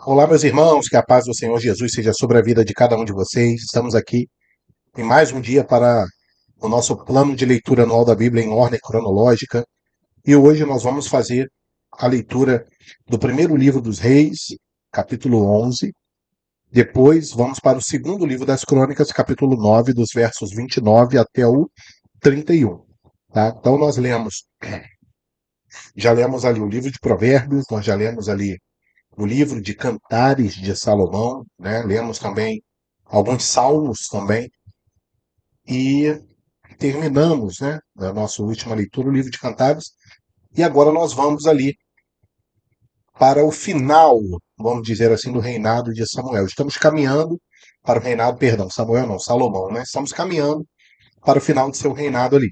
Olá, meus irmãos, que a paz do Senhor Jesus seja sobre a vida de cada um de vocês. Estamos aqui em mais um dia para o nosso plano de leitura anual da Bíblia em ordem cronológica. E hoje nós vamos fazer a leitura do primeiro livro dos Reis, capítulo 11. Depois vamos para o segundo livro das Crônicas, capítulo 9, dos versos 29 até o 31. Tá? Então já lemos ali o livro de Provérbios, nós já lemos ali o livro de Cantares de Salomão, né? Lemos também alguns salmos também e terminamos, né, a nossa última leitura, o livro de Cantares, e agora nós vamos ali para o final, vamos dizer assim, do reinado de Samuel. Estamos caminhando para o reinado, perdão, Samuel não, Salomão, né? Estamos caminhando para o final de seu reinado ali,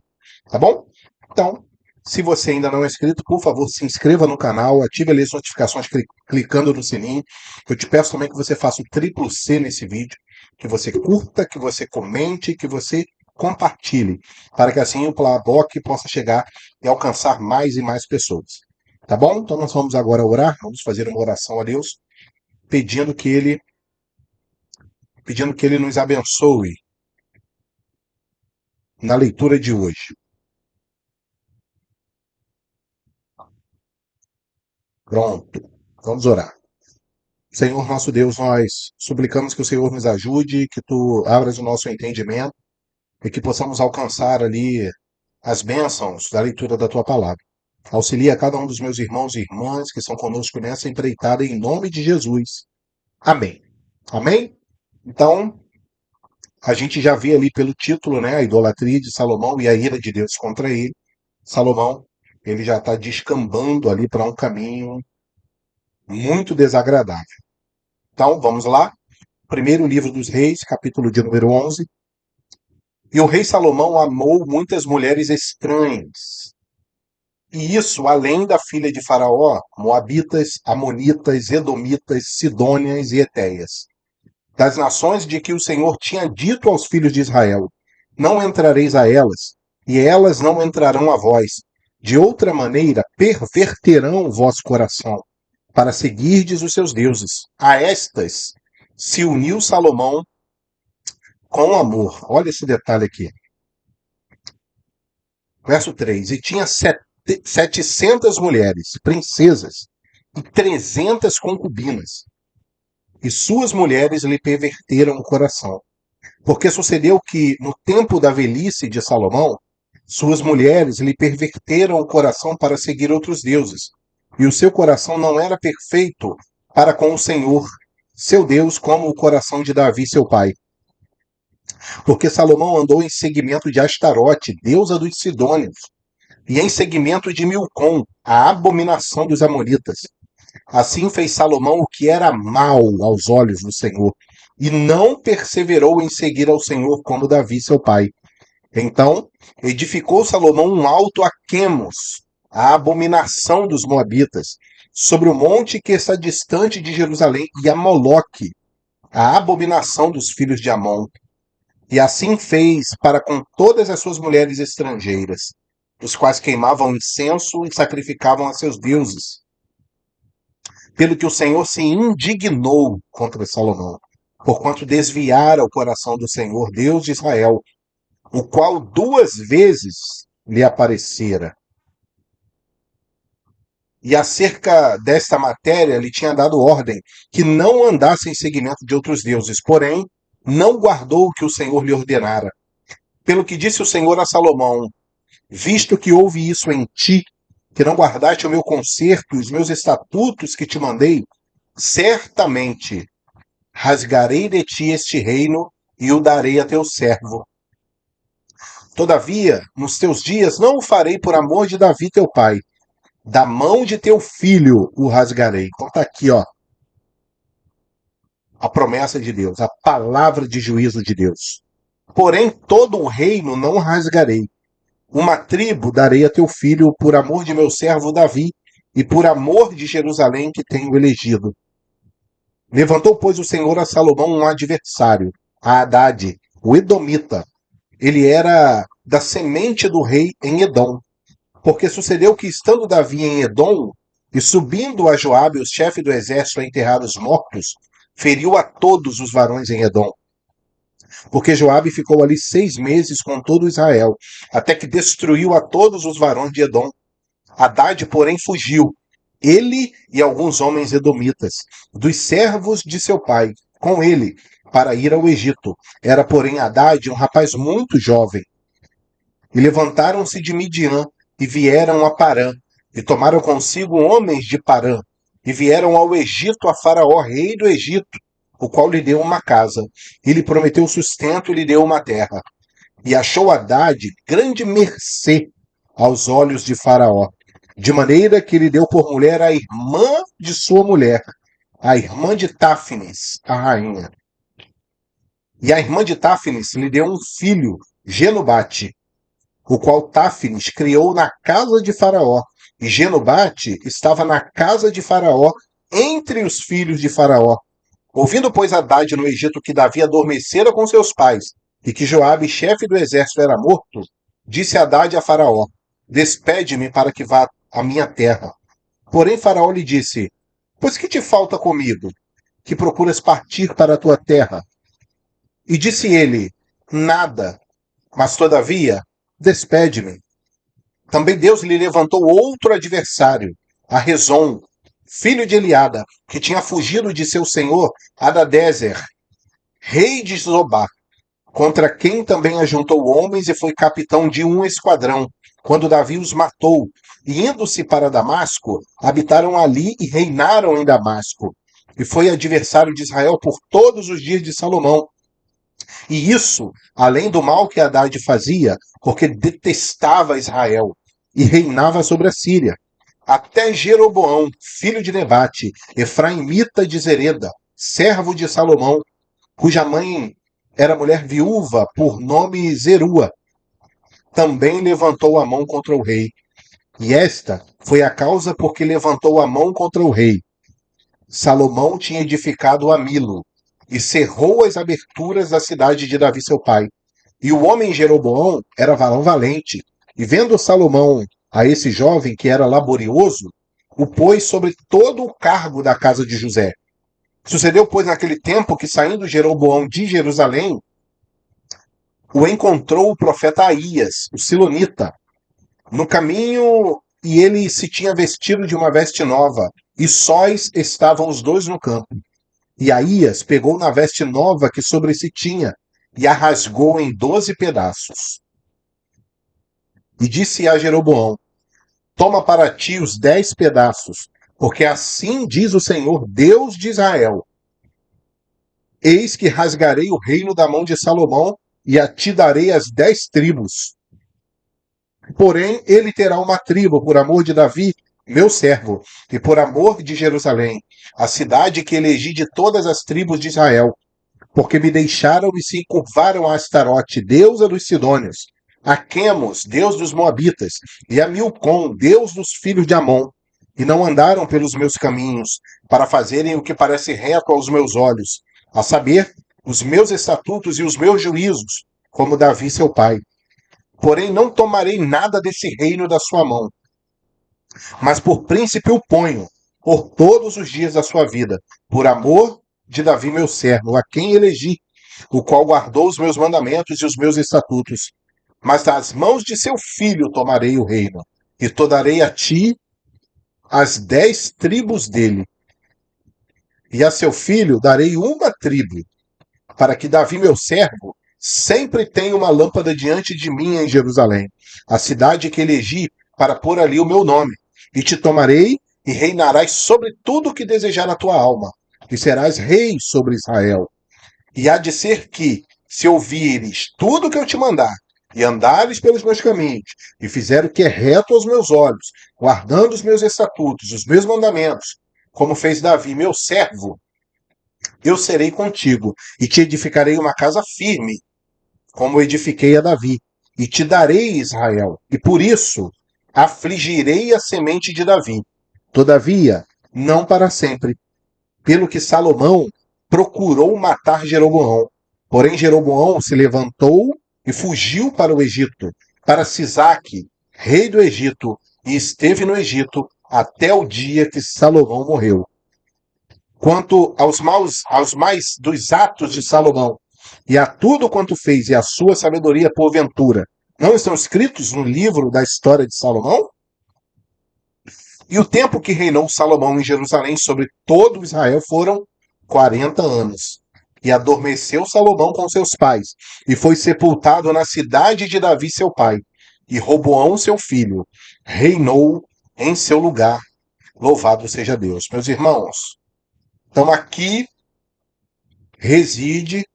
tá bom? Então, se você ainda não é inscrito, por favor, se inscreva no canal, ative ali as notificações clicando no sininho. Eu te peço também que você faça o triplo C nesse vídeo, que você curta, que você comente, que você compartilhe, para que assim o Plaboc possa chegar e alcançar mais e mais pessoas. Tá bom? Então nós vamos agora orar, vamos fazer uma oração a Deus, pedindo que ele nos abençoe na leitura de hoje. Pronto. Vamos orar. Senhor nosso Deus, nós suplicamos que o Senhor nos ajude, que tu abras o nosso entendimento e que possamos alcançar ali as bênçãos da leitura da tua palavra. Auxilia cada um dos meus irmãos e irmãs que estão conosco nessa empreitada em nome de Jesus. Amém. Amém? Então, a gente já vê ali pelo título, né, a idolatria de Salomão e a ira de Deus contra ele. Salomão, ele já está descambando ali para um caminho muito desagradável. Então, vamos lá. Primeiro livro dos Reis, capítulo de número 11. E o rei Salomão amou muitas mulheres estranhas. E isso além da filha de Faraó, Moabitas, Amonitas, Edomitas, Sidônias e Etéias. Das nações de que o Senhor tinha dito aos filhos de Israel: não entrareis a elas, e elas não entrarão a vós. De outra maneira, perverterão o vosso coração, para seguirdes os seus deuses. A estas se uniu Salomão com amor. Olha esse detalhe aqui. Verso 3. E tinha 700 mulheres, princesas, e 300 concubinas. E suas mulheres lhe perverteram o coração. Porque sucedeu que, no tempo da velhice de Salomão, suas mulheres lhe perverteram o coração para seguir outros deuses. E o seu coração não era perfeito para com o Senhor, seu Deus, como o coração de Davi, seu pai. Porque Salomão andou em seguimento de Astarote, deusa dos Sidônios, e em seguimento de Milcom, a abominação dos amonitas. Assim fez Salomão o que era mal aos olhos do Senhor, e não perseverou em seguir ao Senhor como Davi, seu pai. Então edificou Salomão um alto a Quemos, a abominação dos moabitas, sobre o monte que está distante de Jerusalém, e a Moloque, a abominação dos filhos de Amon. E assim fez para com todas as suas mulheres estrangeiras, os quais queimavam incenso e sacrificavam a seus deuses. Pelo que o Senhor se indignou contra Salomão, porquanto desviara o coração do Senhor, Deus de Israel, o qual 2 vezes lhe aparecera. E acerca desta matéria lhe tinha dado ordem que não andasse em seguimento de outros deuses, porém não guardou o que o Senhor lhe ordenara. Pelo que disse o Senhor a Salomão: visto que houve isso em ti, que não guardaste o meu conserto e os meus estatutos que te mandei, certamente rasgarei de ti este reino e o darei a teu servo. Todavia, nos teus dias não o farei por amor de Davi teu pai. Da mão de teu filho o rasgarei. Então está aqui, ó, a promessa de Deus, a palavra de juízo de Deus. Porém, todo o reino não rasgarei. Uma tribo darei a teu filho por amor de meu servo Davi e por amor de Jerusalém que tenho elegido. Levantou, pois, o Senhor a Salomão um adversário, a Hadade, o Edomita. Ele era da semente do rei em Edom. Porque sucedeu que, estando Davi em Edom, E subindo a Joabe, o chefe do exército, a enterrar os mortos, feriu a todos os varões em Edom. Porque Joabe ficou ali 6 meses com todo Israel, até que destruiu a todos os varões de Edom. Hadade, porém, fugiu, ele e alguns homens edomitas, dos servos de seu pai, com ele, para ir ao Egito. Era, porém, Hadade um rapaz muito jovem. E levantaram-se de Midian, e vieram a Parã, e tomaram consigo homens de Parã, e vieram ao Egito a Faraó, rei do Egito, o qual lhe deu uma casa, e lhe prometeu sustento e lhe deu uma terra. E achou Hadad grande mercê aos olhos de Faraó, de maneira que lhe deu por mulher a irmã de sua mulher, a irmã de Táfnis, a rainha. E a irmã de Táfnis lhe deu um filho, Genubate, o qual Táfnis criou na casa de Faraó. E Genubate estava na casa de Faraó, entre os filhos de Faraó. Ouvindo, pois, Hadad no Egito que Davi adormecera com seus pais, e que Joabe, chefe do exército, era morto, disse Hadad a Faraó: Despede-me para que vá à minha terra. Porém Faraó lhe disse: Pois que te falta comigo, que procuras partir para a tua terra? E disse ele: Nada, mas todavia, despede-me. Também Deus lhe levantou outro adversário, a Rezon, filho de Eliada, que tinha fugido de seu senhor Hadadezer, rei de Zobá, contra quem também ajuntou homens e foi capitão de um esquadrão, quando Davi os matou. E indo-se para Damasco, habitaram ali e reinaram em Damasco. E foi adversário de Israel por todos os dias de Salomão. E isso, além do mal que Hadad fazia, porque detestava Israel e reinava sobre a Síria. Até Jeroboão, filho de Nebate, efraimita de Zereda, servo de Salomão, cuja mãe era mulher viúva, por nome Zerua, também levantou a mão contra o rei. E esta foi a causa por que levantou a mão contra o rei. Salomão tinha edificado a Milo, e cerrou as aberturas da cidade de Davi seu pai. E o homem Jeroboão era varão valente, e vendo Salomão a esse jovem que era laborioso, o pôs sobre todo o cargo da casa de José. Sucedeu, pois, naquele tempo que, saindo Jeroboão de Jerusalém, o encontrou o profeta Aías, o silonita, no caminho, e ele se tinha vestido de uma veste nova, e sóis estavam os dois no campo. E Aías pegou na veste nova que sobre si tinha, e a rasgou em 12 pedaços. E disse a Jeroboão: Toma para ti os 10 pedaços, porque assim diz o Senhor, Deus de Israel: Eis que rasgarei o reino da mão de Salomão, e a ti darei as 10 tribos. Porém, ele terá uma tribo por amor de Davi, meu servo, e por amor de Jerusalém, a cidade que elegi de todas as tribos de Israel, porque me deixaram e se curvaram a Astarote, deusa dos Sidônios, a Quemos, deus dos Moabitas, e a Milcom, deus dos filhos de Amon, e não andaram pelos meus caminhos, para fazerem o que parece reto aos meus olhos, a saber, os meus estatutos e os meus juízos, como Davi seu pai. Porém não tomarei nada desse reino da sua mão, mas por príncipe o ponho, por todos os dias da sua vida, por amor de Davi meu servo, a quem elegi, o qual guardou os meus mandamentos e os meus estatutos. Mas das mãos de seu filho tomarei o reino, e to darei a ti as 10 tribos dele, e a seu filho darei uma tribo, para que Davi meu servo sempre tenha uma lâmpada diante de mim em Jerusalém, a cidade que elegi para pôr ali o meu nome. E te tomarei e reinarás sobre tudo o que desejar a tua alma, e serás rei sobre Israel. E há de ser que, se ouvires tudo o que eu te mandar, e andares pelos meus caminhos, e fizer o que é reto aos meus olhos, guardando os meus estatutos, os meus mandamentos, como fez Davi, meu servo, eu serei contigo, e te edificarei uma casa firme, como edifiquei a Davi, e te darei Israel, e por isso afligirei a semente de Davi. Todavia, não para sempre, pelo que Salomão procurou matar Jeroboão. Porém Jeroboão se levantou e fugiu para o Egito, para Sisaque, rei do Egito, e esteve no Egito até o dia que Salomão morreu. Quanto aos mais dos atos de Salomão, e a tudo quanto fez, e a sua sabedoria porventura, não estão escritos no livro da história de Salomão? E o tempo que reinou Salomão em Jerusalém sobre todo Israel foram 40 anos. E adormeceu Salomão com seus pais, e foi sepultado na cidade de Davi, seu pai. E Roboão, seu filho, reinou em seu lugar. Louvado seja Deus. Meus irmãos, então aqui reside,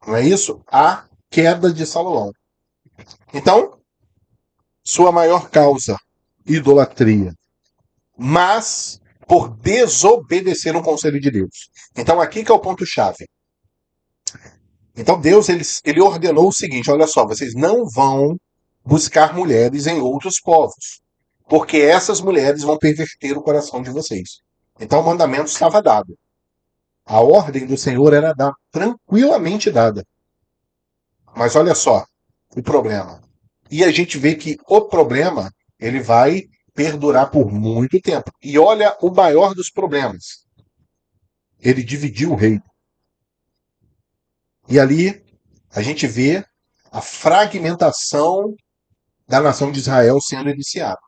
não é isso? A queda de Salomão. Então, sua maior causa, idolatria. Mas por desobedecer um conselho de Deus. Então aqui que é o ponto-chave. Então Deus ele ordenou o seguinte, olha só, vocês não vão buscar mulheres em outros povos, porque essas mulheres vão perverter o coração de vocês. Então o mandamento estava dado. A ordem do Senhor era tranquilamente dada. Mas olha só, o problema. E a gente vê que o problema, ele vai perdurar por muito tempo. E olha o maior dos problemas. Ele dividiu o reino. E ali a gente vê a fragmentação da nação de Israel sendo iniciada.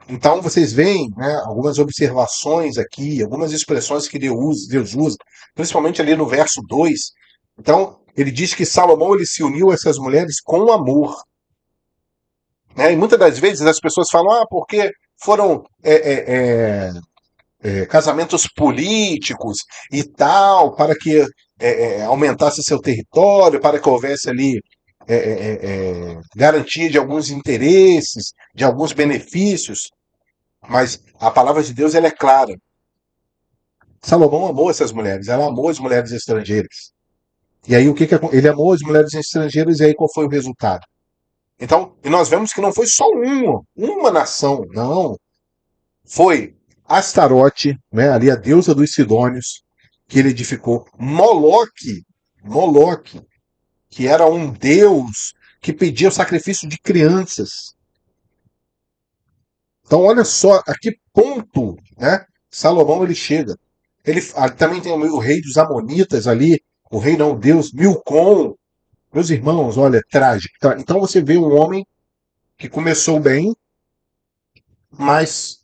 Então vocês veem, né, algumas observações aqui, algumas expressões que Deus usa, principalmente ali no verso 2. Então, ele diz que Salomão ele se uniu a essas mulheres com amor. Né? E muitas das vezes as pessoas falam, porque foram casamentos políticos e tal, para que aumentasse seu território, para que houvesse ali garantia de alguns interesses, de alguns benefícios. Mas a palavra de Deus ela é clara. Salomão amou essas mulheres, ela amou as mulheres estrangeiras. E aí ele amou as mulheres estrangeiras e aí qual foi o resultado? Então, e nós vemos que não foi só uma nação, não. Foi Astarote, né, ali a deusa dos Sidônios, que ele edificou. Moloque, que era um deus que pedia o sacrifício de crianças. Então, olha só a que ponto, né, Salomão ele chega. Ele também tem o rei dos Amonitas ali, o rei não, Deus, Milcom. Meus irmãos, olha, trágico. Então você vê um homem que começou bem, mas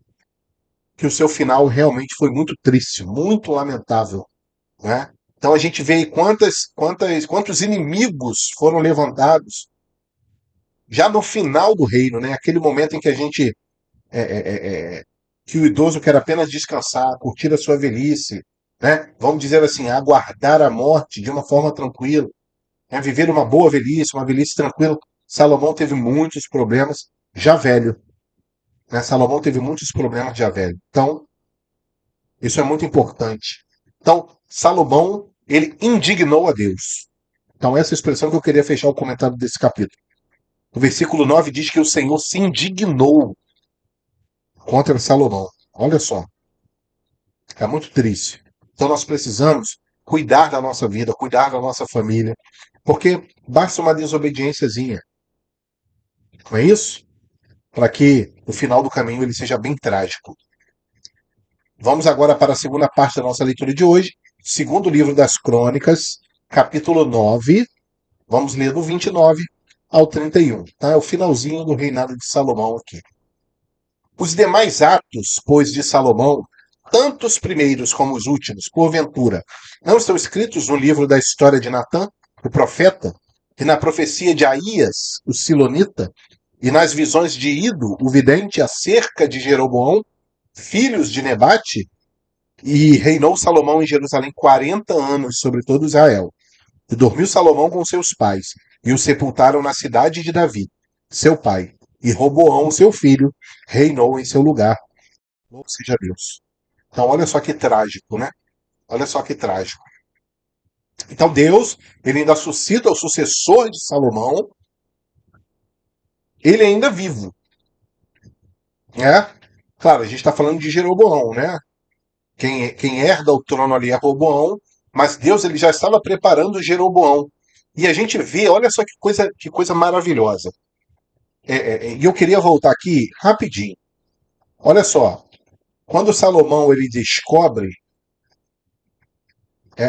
que o seu final realmente foi muito triste, muito lamentável. Né? Então a gente vê quantos inimigos foram levantados já no final do reino, né? Aquele momento em que a gente que o idoso quer apenas descansar, curtir a sua velhice, né? Vamos dizer assim, aguardar a morte de uma forma tranquila, né? Viver uma velhice tranquila. Salomão teve muitos problemas já velho, né? Salomão teve muitos problemas já velho. Então isso é muito importante. Então Salomão ele indignou a Deus. Então essa é a expressão que eu queria fechar o comentário desse capítulo. O versículo 9 diz que o Senhor se indignou contra Salomão. Olha só, é muito triste. Então nós precisamos cuidar da nossa vida, cuidar da nossa família, porque basta uma desobediênciazinha. Não é isso? Para que o final do caminho ele seja bem trágico. Vamos agora para a segunda parte da nossa leitura de hoje, segundo livro das Crônicas, capítulo 9. Vamos ler do 29 ao 31. Tá? É o finalzinho do reinado de Salomão aqui. Os demais atos, pois, de Salomão, tanto os primeiros como os últimos, porventura, não estão escritos no livro da história de Natã, o profeta, e na profecia de Aías, o silonita, e nas visões de Ido, o vidente, acerca de Jeroboão, filhos de Nebate, e reinou Salomão em Jerusalém 40 anos sobre todo Israel. E dormiu Salomão com seus pais, e o sepultaram na cidade de Davi, seu pai. E Roboão, seu filho, reinou em seu lugar. Louvado seja Deus. Então, olha só que trágico, né? Olha só que trágico. Então, Deus, ele ainda suscita o sucessor de Salomão, ele ainda vivo. Né? Claro, a gente está falando de Jeroboão, né? Quem herda o trono ali é Roboão, mas Deus ele já estava preparando Jeroboão. E a gente vê, olha só que coisa maravilhosa. E eu queria voltar aqui rapidinho. Olha só, quando Salomão ele descobre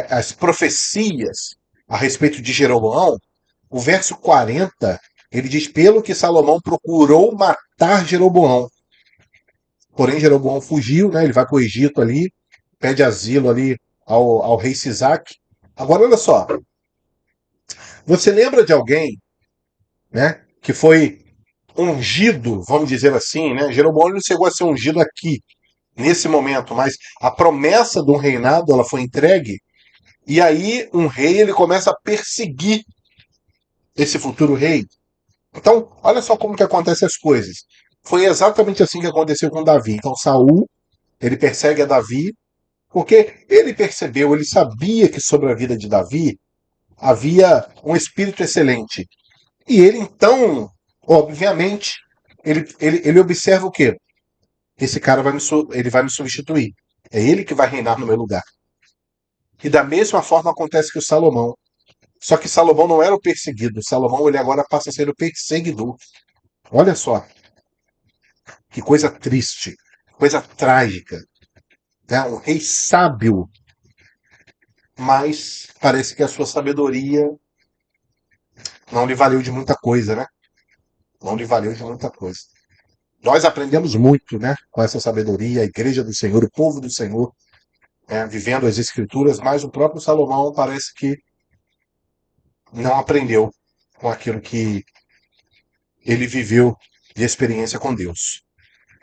as profecias a respeito de Jeroboão, o verso 40, ele diz: pelo que Salomão procurou matar Jeroboão. Porém, Jeroboão fugiu, né? Ele vai para o Egito ali, pede asilo ali ao rei Sisaque. Agora, olha só, você lembra de alguém, né, que foi ungido, vamos dizer assim, né? Jeroboão não chegou a ser ungido aqui, nesse momento, mas a promessa de um reinado ela foi entregue, e aí um rei ele começa a perseguir esse futuro rei. Então, olha só como que acontecem as coisas. Foi exatamente assim que aconteceu com Davi. Então, Saul, ele persegue a Davi, porque ele percebeu, ele sabia que sobre a vida de Davi havia um espírito excelente. E ele, então, obviamente, ele observa o quê? Esse cara ele vai me substituir. É ele que vai reinar no meu lugar. E da mesma forma acontece com o Salomão. Só que Salomão não era o perseguido. Salomão ele agora passa a ser o perseguidor. Olha só, que coisa triste, coisa trágica. Né? Um rei sábio, mas parece que a sua sabedoria não lhe valeu de muita coisa, né? Não lhe valeu de muita coisa. Nós aprendemos muito, né, com essa sabedoria, a igreja do Senhor, o povo do Senhor, né, vivendo as escrituras, mas o próprio Salomão parece que não aprendeu com aquilo que ele viveu de experiência com Deus.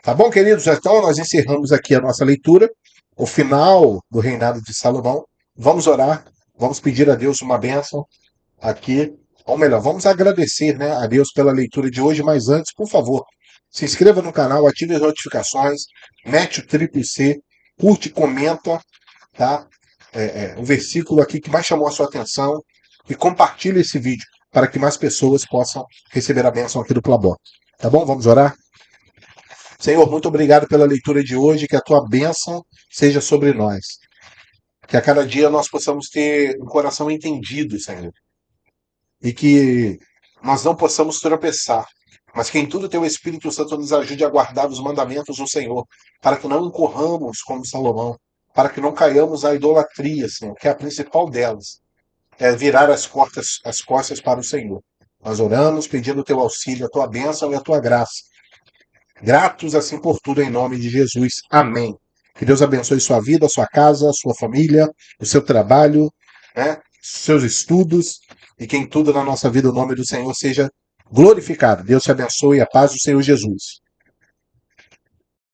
Tá bom, queridos? Então nós encerramos aqui a nossa leitura, o final do reinado de Salomão. Vamos orar, vamos pedir a Deus uma bênção aqui, ou melhor, vamos agradecer, né, a Deus pela leitura de hoje, mas antes, por favor, se inscreva no canal, ative as notificações, mete o triplo C, curte, comenta, tá? O versículo aqui que mais chamou a sua atenção e compartilhe esse vídeo para que mais pessoas possam receber a bênção aqui do Plabó. Tá bom? Vamos orar? Senhor, muito obrigado pela leitura de hoje, que a tua bênção seja sobre nós. Que a cada dia nós possamos ter um coração entendido, Senhor. E que nós não possamos tropeçar, mas que em tudo teu Espírito Santo nos ajude a guardar os mandamentos do Senhor, para que não incorramos como Salomão, para que não caiamos à idolatria, Senhor, que é a principal delas, é virar as costas para o Senhor. Nós oramos pedindo o teu auxílio, a tua bênção e a tua graça. Gratos assim por tudo em nome de Jesus. Amém. Que Deus abençoe sua vida, sua casa, sua família, o seu trabalho, né, seus estudos, e que em tudo na nossa vida o nome do Senhor seja glorificado. Deus te abençoe, a paz do Senhor Jesus.